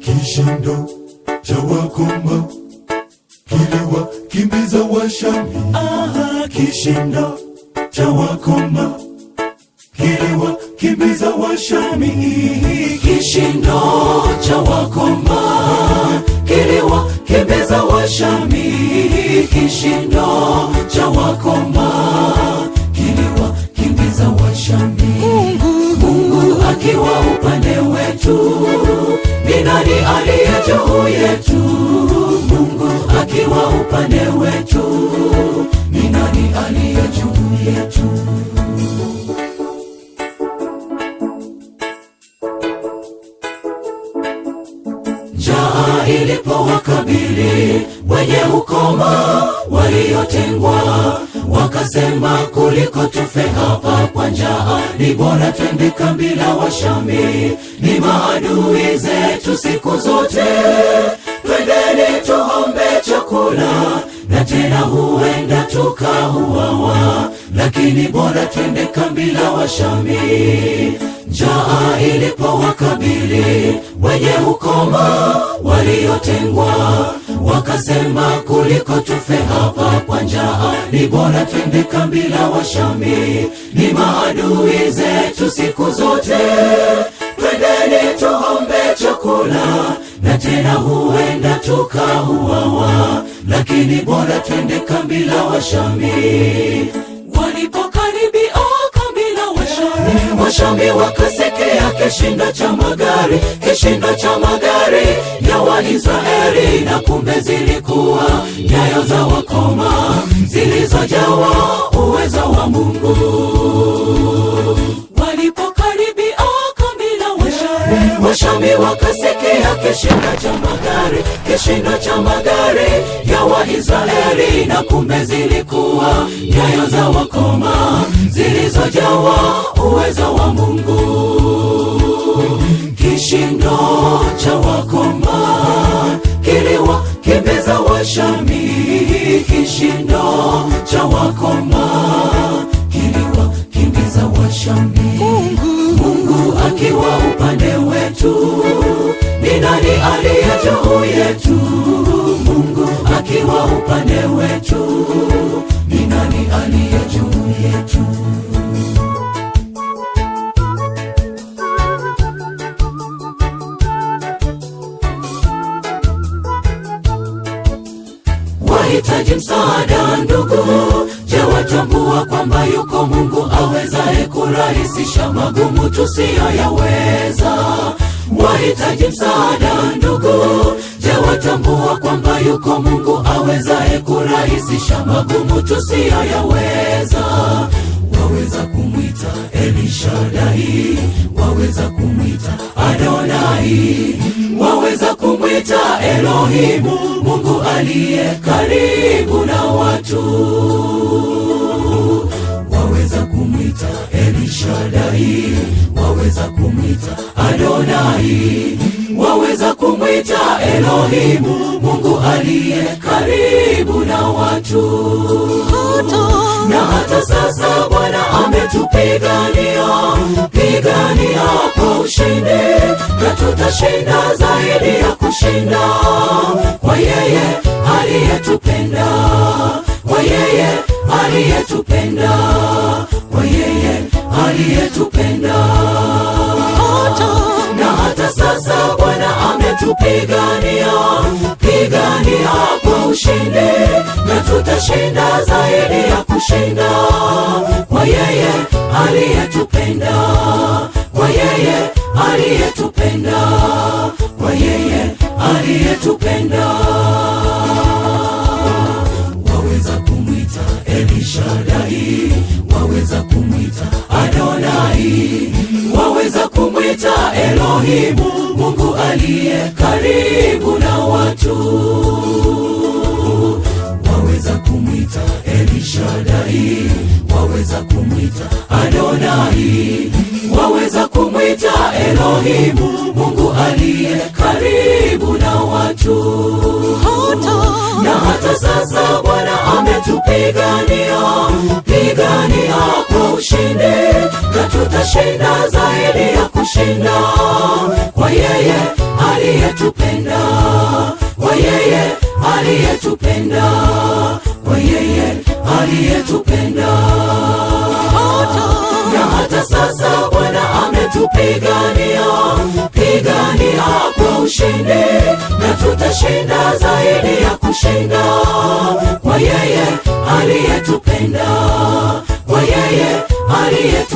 Kishindo cha wakoma kiliwakimbiza Washami. Kishindo cha wakoma kiliwakimbiza Washami. Kishindo cha wakoma kiliwakimbiza Washami. Kishindo cha wakoma kiliwakimbiza Washami. Mungu akiwa upande wetu, ni nani aliye juu yetu? Mungu akiwa upande wetu, ni nani aliye juu yetu? Njaa ilipowakabili wenye ukoma waliotengwa, wakasema kuliko tufe hapa kwa njaa, ni bora twende kambi la Washami. Ni maadui zetu siku zote, twendeni tuombe chakula, na tena huenda tukauawa, lakini bora twende kambi la Washami. Njaa ilipowakabili wenye ukoma waliotengwa, wakasema kuliko tufe hapa kwa njaa, ni bora twende kambi la Washami. Ni maadui zetu siku zote, twendeni tuombe chakula, na tena huenda tukauawa, lakini bora twende kambi la Washami. Walipokaribia kambi la Washami, Washami wakasikia kishindo cha magari, kishindo cha magari ya Waisraeli, na kumbe zilikuwa nyayo za wakoma zilizojawa uwezo wa Mungu. Walipokaribia kambi la Washami, Washami wakasikia kishindo cha magari, kishindo cha magari ya Waisraeli, na kumbe zilikuwa nyayo za wakoma zilizojawa uwezo wa Mungu. Kishindo cha wakoma kiliwakimbiza Washami. Kishindo cha wakoma kiliwakimbiza Washami. Mungu akiwa upande wetu, ni nani aliye juu yetu? Mungu akiwa upande wetu, ni nani aliye juu yetu? Wahitaji msaada ndugu, je, watambua kwamba yuko Mungu awezaye kurahisisha magumu tusiyoyaweza? Wahitaji msaada ndugu, je, watambua kwamba yuko Mungu awezaye kurahisisha magumu tusiyoyaweza? Waweza kumwita Elishadai, waweza kumwita Adonai, waweza kumwita Elohimu, Mungu aliye karibu na watu. Waweza kumwita Elishadai, waweza kumwita Adonai, waweza kumwita Elohimu, Mungu aliye karibu na watu. Na hata sasa Bwana ametupigania, pigania kwa ushindi, na tutashinda zaidi ya kushinda, kwa yeye aliyetupenda, kwa yeye aliyetupenda, kwa yeye aliyetupenda. Na hata sasa Bwana ametupigania, pigania kwa ushindi, na tutashinda zaidi ya kushinda, kwa yeye Shaddai, waweza kumwita Adonai, waweza kumwita Elohimu, Mungu aliye karibu na watu. Waweza kumwita Shaddai, waweza kumwita Adonai, waweza kumwita Elohimu, Mungu aliye karibu na watu. Na hata sasa Bwana ametupigania, pigania kwa ushindi, na tutashinda zaidi ya kushinda, kwa yeye aliyetupenda, kwa yeye aliyetupenda, kwa yeye aliyetupenda. Na hata sasa Bwana ametupigania, pigania kwa ushindi, na tutashinda zaidi ya kushinda, kwa yeye aliyetupenda, kwa yeye aliyetupenda.